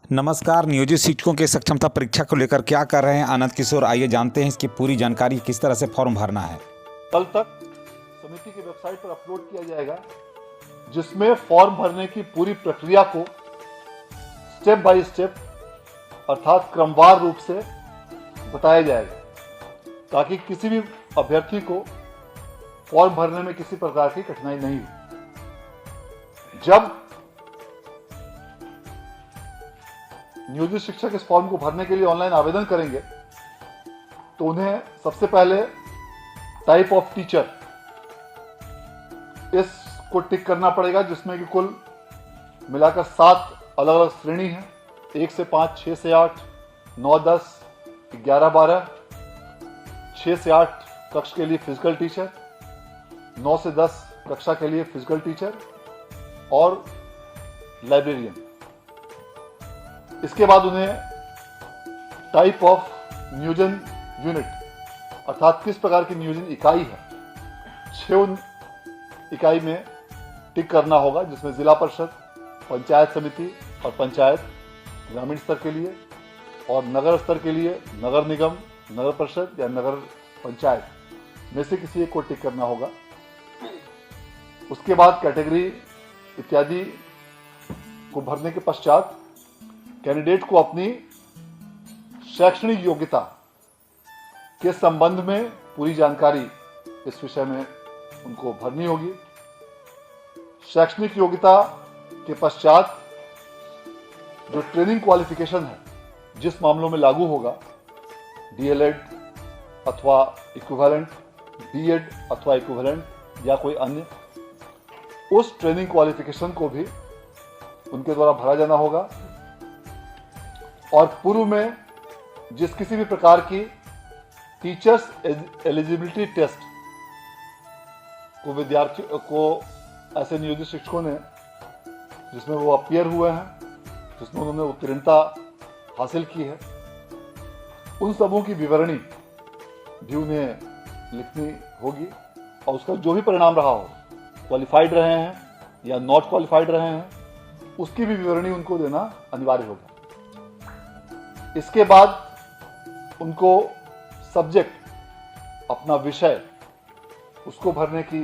नमस्कार। नियोजित शिक्षकों के सक्षमता परीक्षा को लेकर क्या कर रहे हैं आनंद किशोर, आइए जानते हैं इसकी पूरी जानकारी। किस तरह से फॉर्म भरना है। कल तक समिति की वेबसाइट पर अपलोड किया जाएगा, जिसमें फॉर्म भरने की पूरी प्रक्रिया को स्टेप बाय स्टेप अर्थात क्रमवार रूप से बताया जाएगा, ताकि किसी भी अभ्यर्थी को फॉर्म भरने में किसी प्रकार की कठिनाई नहीं हो। जब नियोजित शिक्षक इस फॉर्म को भरने के लिए ऑनलाइन आवेदन करेंगे तो उन्हें सबसे पहले टाइप ऑफ टीचर इसको टिक करना पड़ेगा, जिसमें कि कुल मिलाकर 7 अलग अलग श्रेणी हैं। 1 से 5, 6 से 8, 9, 10, 11, 12, 6 से 8 कक्ष के लिए फिजिकल टीचर, 9 से 10 कक्षा के लिए फिजिकल टीचर और लाइब्रेरियन। इसके बाद उन्हें टाइप ऑफ नियोजन यूनिट अर्थात किस प्रकार की नियोजन इकाई है, 6 इकाई में टिक करना होगा, जिसमें जिला परिषद, पंचायत समिति और पंचायत ग्रामीण स्तर के लिए और नगर स्तर के लिए नगर निगम, नगर परिषद या नगर पंचायत में से किसी एक को टिक करना होगा। उसके बाद कैटेगरी इत्यादि को भरने के पश्चात कैंडिडेट को अपनी शैक्षणिक योग्यता के संबंध में पूरी जानकारी इस विषय में उनको भरनी होगी। शैक्षणिक योग्यता के पश्चात जो ट्रेनिंग क्वालिफिकेशन है, जिस मामलों में लागू होगा, डीएलएड अथवा इक्विवेलेंट, बीएड अथवा इक्विवेलेंट या कोई अन्य, उस ट्रेनिंग क्वालिफिकेशन को भी उनके द्वारा भरा जाना होगा। और पूर्व में जिस किसी भी प्रकार की टीचर्स एलिजिबिलिटी टेस्ट को विद्यार्थियों को ऐसे नियोजित शिक्षकों ने जिसमें वो अपीयर हुए हैं, जिसमें उन्होंने उत्तीर्णता हासिल की है, उन सबों की विवरणी भी उन्हें लिखनी होगी। और उसका जो भी परिणाम रहा हो, क्वालिफाइड रहे हैं या नॉट क्वालिफाइड रहे हैं, उसकी भी विवरणी उनको देना अनिवार्य होगा। इसके बाद उनको सब्जेक्ट, अपना विषय, उसको भरने की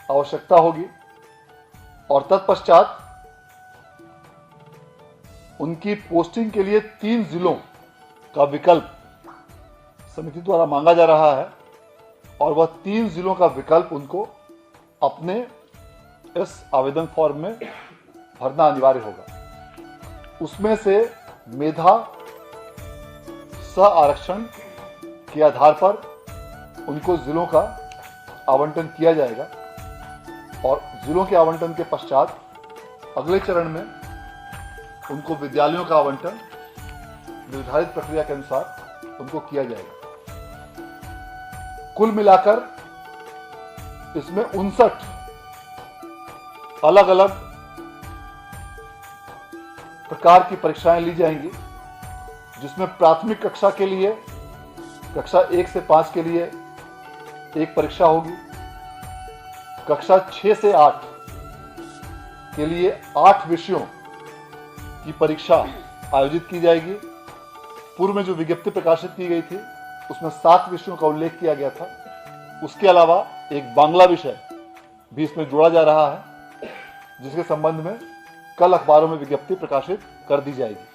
आवश्यकता होगी। और तत्पश्चात उनकी पोस्टिंग के लिए 3 जिलों का विकल्प समिति द्वारा मांगा जा रहा है और वह 3 जिलों का विकल्प उनको अपने इस आवेदन फॉर्म में भरना अनिवार्य होगा। उसमें से मेधा सह आरक्षण के आधार पर उनको जिलों का आवंटन किया जाएगा और जिलों के आवंटन के पश्चात अगले चरण में उनको विद्यालयों का आवंटन निर्धारित प्रक्रिया के अनुसार उनको किया जाएगा। कुल मिलाकर इसमें 59 अलग अलग प्रकार की परीक्षाएं ली जाएंगी, जिसमें प्राथमिक कक्षा के लिए कक्षा 1 से 5 के लिए एक परीक्षा होगी, कक्षा 6 से 8 के लिए 8 विषयों की परीक्षा आयोजित की जाएगी। पूर्व में जो विज्ञप्ति प्रकाशित की गई थी उसमें 7 विषयों का उल्लेख किया गया था। उसके अलावा एक बांग्ला विषय भी इसमें जोड़ा जा रहा है, जिसके संबंध में कल अखबारों में विज्ञप्ति प्रकाशित कर दी जाएगी।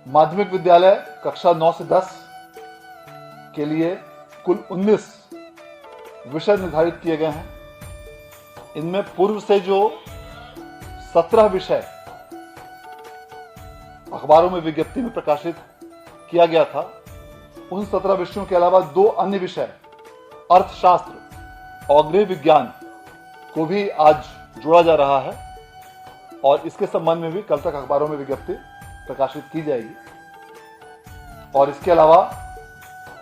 माध्यमिक विद्यालय कक्षा 9 से 10 के लिए कुल 19 विषय निर्धारित किए गए हैं। इनमें पूर्व से जो 17 विषय अखबारों में विज्ञप्ति में प्रकाशित किया गया था, उन 17 विषयों के अलावा 2 अन्य विषय अर्थशास्त्र और गृह विज्ञान को भी आज जोड़ा जा रहा है और इसके संबंध में भी कल तक अखबारों में विज्ञप्ति प्रकाशित की जाएगी। और इसके अलावा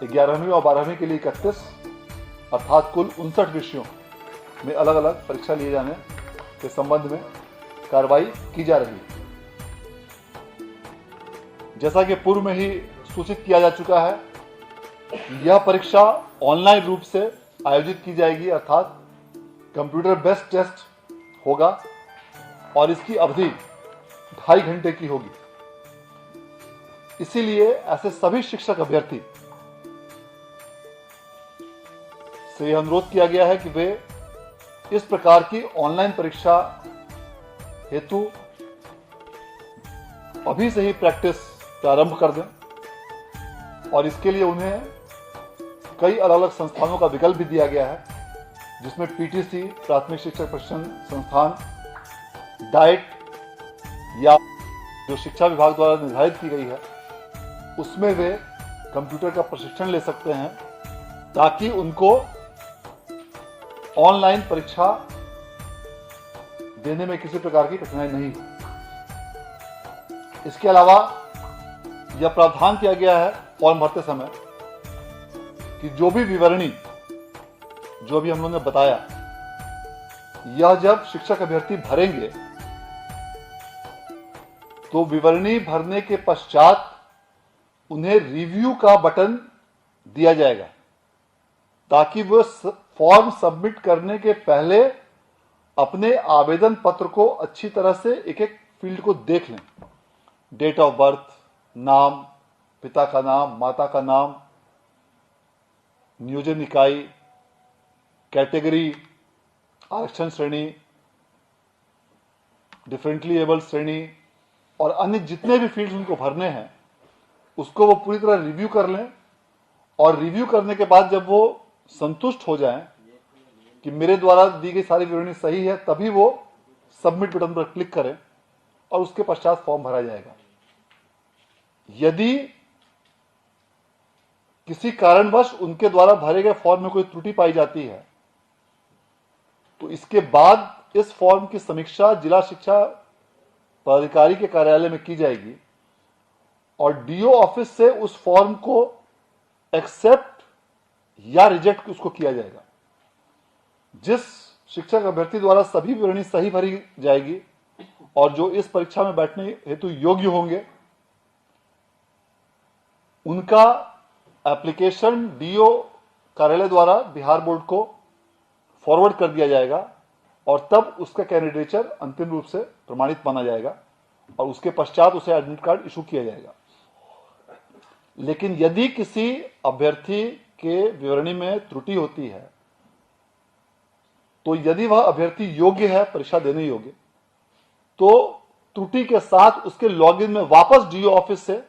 11वीं और 12वीं के लिए 31 अर्थात कुल 59 विषयों में अलग अलग परीक्षा लिए जाने के संबंध में कार्रवाई की जा रही है। जैसा कि पूर्व में ही सूचित किया जा चुका है, यह परीक्षा ऑनलाइन रूप से आयोजित की जाएगी, अर्थात कंप्यूटर बेस्ड टेस्ट होगा और इसकी अवधि 2.5 घंटे की होगी। इसीलिए ऐसे सभी शिक्षक अभ्यर्थी से यह अनुरोध किया गया है कि वे इस प्रकार की ऑनलाइन परीक्षा हेतु अभी से ही प्रैक्टिस प्रारंभ कर दें और इसके लिए उन्हें कई अलग अलग संस्थानों का विकल्प भी दिया गया है, जिसमें पीटीसी प्राथमिक शिक्षक प्रशिक्षण संस्थान, डाइट या जो शिक्षा विभाग द्वारा निर्धारित की गई है उसमें वे कंप्यूटर का प्रशिक्षण ले सकते हैं, ताकि उनको ऑनलाइन परीक्षा देने में किसी प्रकार की कठिनाई नहीं हो। इसके अलावा यह प्रावधान किया गया है फॉर्म भरते समय कि जो भी विवरणी जो भी हम लोगों ने बताया, यह जब शिक्षक अभ्यर्थी भरेंगे तो विवरणी भरने के पश्चात उन्हें रिव्यू का बटन दिया जाएगा, ताकि वो फॉर्म सबमिट करने के पहले अपने आवेदन पत्र को अच्छी तरह से एक एक फील्ड को देख लें। डेट ऑफ बर्थ, नाम, पिता का नाम, माता का नाम, नियोजन इकाई, कैटेगरी, आरक्षण श्रेणी, डिफरेंटली एबल्ड श्रेणी और अन्य जितने भी फील्ड्स उनको भरने हैं उसको वो पूरी तरह रिव्यू कर लें। और रिव्यू करने के बाद जब वो संतुष्ट हो जाएं कि मेरे द्वारा दी गई सारी विवरणी सही है, तभी वो सबमिट बटन पर क्लिक करें और उसके पश्चात फॉर्म भरा जाएगा। यदि किसी कारणवश उनके द्वारा भरे गए फॉर्म में कोई त्रुटि पाई जाती है तो इसके बाद इस फॉर्म की समीक्षा जिला शिक्षा पदाधिकारी के कार्यालय में की जाएगी और डीओ ऑफिस से उस फॉर्म को एक्सेप्ट या रिजेक्ट उसको किया जाएगा। जिस शिक्षक अभ्यर्थी द्वारा सभी विवरणी सही भरी जाएगी और जो इस परीक्षा में बैठने हेतु योग्य होंगे, उनका एप्लीकेशन डीओ कार्यालय द्वारा बिहार बोर्ड को फॉरवर्ड कर दिया जाएगा और तब उसका कैंडिडेचर अंतिम रूप से प्रमाणित माना जाएगा और उसके पश्चात उसे एडमिट कार्ड इशू किया जाएगा। लेकिन यदि किसी अभ्यर्थी के विवरणी में त्रुटि होती है तो यदि वह अभ्यर्थी योग्य है, परीक्षा देने योग्य, तो त्रुटि के साथ उसके लॉगिन में वापस डीओ ऑफिस से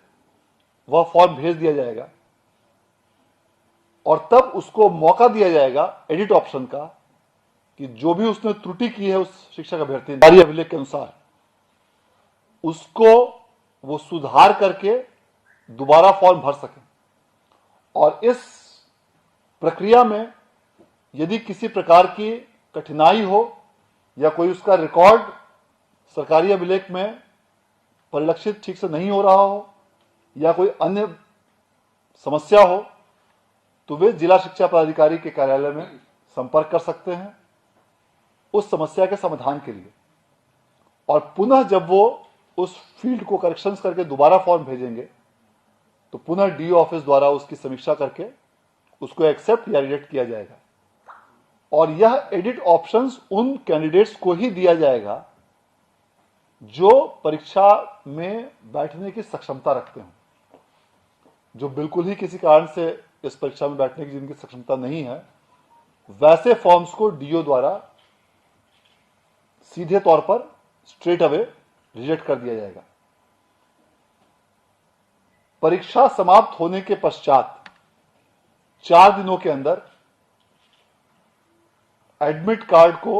वह फॉर्म भेज दिया जाएगा और तब उसको मौका दिया जाएगा एडिट ऑप्शन का कि जो भी उसने त्रुटि की है उस शिक्षक अभ्यर्थी ने जारी अभिलेख के अनुसार उसको वो सुधार करके दोबारा फॉर्म भर सके। और इस प्रक्रिया में यदि किसी प्रकार की कठिनाई हो या कोई उसका रिकॉर्ड सरकारी अभिलेख में परिलक्षित ठीक से नहीं हो रहा हो या कोई अन्य समस्या हो तो वे जिला शिक्षा पदाधिकारी के कार्यालय में संपर्क कर सकते हैं उस समस्या के समाधान के लिए। और पुनः जब वो उस फील्ड को करेक्शंस करके दोबारा फॉर्म भेजेंगे तो पुनः डीओ ऑफिस द्वारा उसकी समीक्षा करके उसको एक्सेप्ट या रिजेक्ट किया जाएगा। और यह एडिट ऑप्शंस उन कैंडिडेट्स को ही दिया जाएगा जो परीक्षा में बैठने की सक्षमता रखते हैं। जो बिल्कुल ही किसी कारण से इस परीक्षा में बैठने की जिनकी सक्षमता नहीं है, वैसे फॉर्म्स को डीओ द्वारा सीधे तौर पर स्ट्रेट अवे रिजेक्ट कर दिया जाएगा। परीक्षा समाप्त होने के पश्चात 4 दिनों के अंदर एडमिट कार्ड को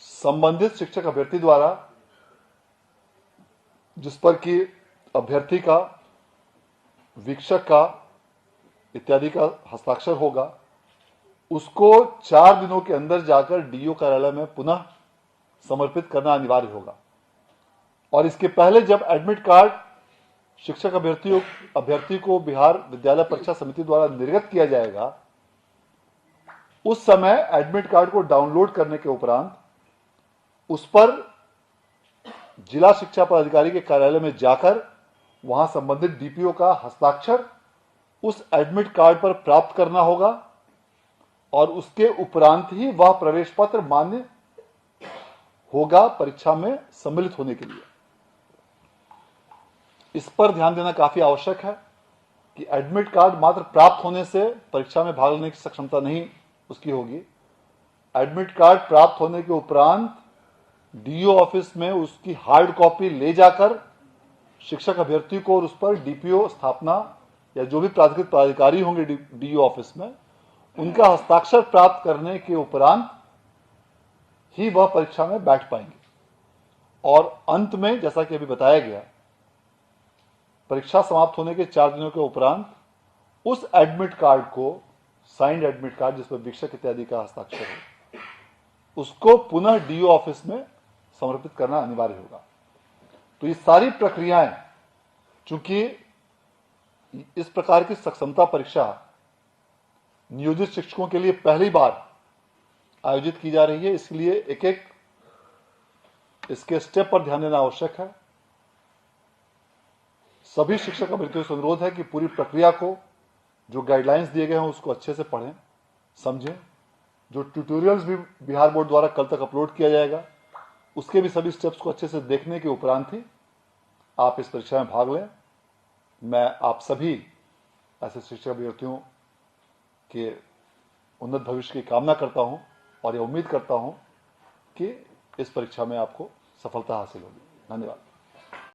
संबंधित शिक्षक अभ्यर्थी द्वारा, जिस पर कि अभ्यर्थी का, वीक्षक का इत्यादि का हस्ताक्षर होगा, उसको 4 दिनों के अंदर जाकर डीओ कार्यालय में पुनः समर्पित करना अनिवार्य होगा। और इसके पहले जब एडमिट कार्ड शिक्षक अभ्यर्थी को बिहार विद्यालय परीक्षा समिति द्वारा निर्गत किया जाएगा, उस समय एडमिट कार्ड को डाउनलोड करने के उपरांत उस पर जिला शिक्षा पदाधिकारी के कार्यालय में जाकर वहां संबंधित डीपीओ का हस्ताक्षर उस एडमिट कार्ड पर प्राप्त करना होगा और उसके उपरांत ही वह प्रवेश पत्र मान्य होगा परीक्षा में सम्मिलित होने के लिए। इस पर ध्यान देना काफी आवश्यक है कि एडमिट कार्ड मात्र प्राप्त होने से परीक्षा में भाग लेने की सक्षमता नहीं उसकी होगी। एडमिट कार्ड प्राप्त होने के उपरांत डीओ ऑफिस में उसकी हार्ड कॉपी ले जाकर शिक्षक अभ्यर्थी को और उस पर डीपीओ स्थापना या जो भी प्राधिकृत प्राधिकारी होंगे डीओ ऑफिस में, उनका हस्ताक्षर प्राप्त करने के उपरांत ही वह परीक्षा में बैठ पाएंगे। और अंत में जैसा कि अभी बताया गया, परीक्षा समाप्त होने के 4 दिनों के उपरांत उस एडमिट कार्ड को, साइंड एडमिट कार्ड जिस पर शिक्षक इत्यादि का हस्ताक्षर है, उसको पुनः डीओ ऑफिस में समर्पित करना अनिवार्य होगा। तो ये सारी प्रक्रियाएं, चूंकि इस प्रकार की सक्षमता परीक्षा नियोजित शिक्षकों के लिए पहली बार आयोजित की जा रही है, इसलिए एक एक इसके स्टेप पर ध्यान देना आवश्यक है। सभी शिक्षक अभ्यर्थियों से अनुरोध है कि पूरी प्रक्रिया को, जो गाइडलाइंस दिए गए हैं उसको अच्छे से पढ़ें, समझें। जो ट्यूटोरियल्स भी बिहार बोर्ड द्वारा कल तक अपलोड किया जाएगा, उसके भी सभी स्टेप्स को अच्छे से देखने के उपरांत ही आप इस परीक्षा में भाग लें। मैं आप सभी ऐसे शिक्षक अभ्यर्थियों के उन्नत भविष्य की कामना करता हूं और यह उम्मीद करता हूं कि इस परीक्षा में आपको सफलता हासिल होगी। धन्यवाद।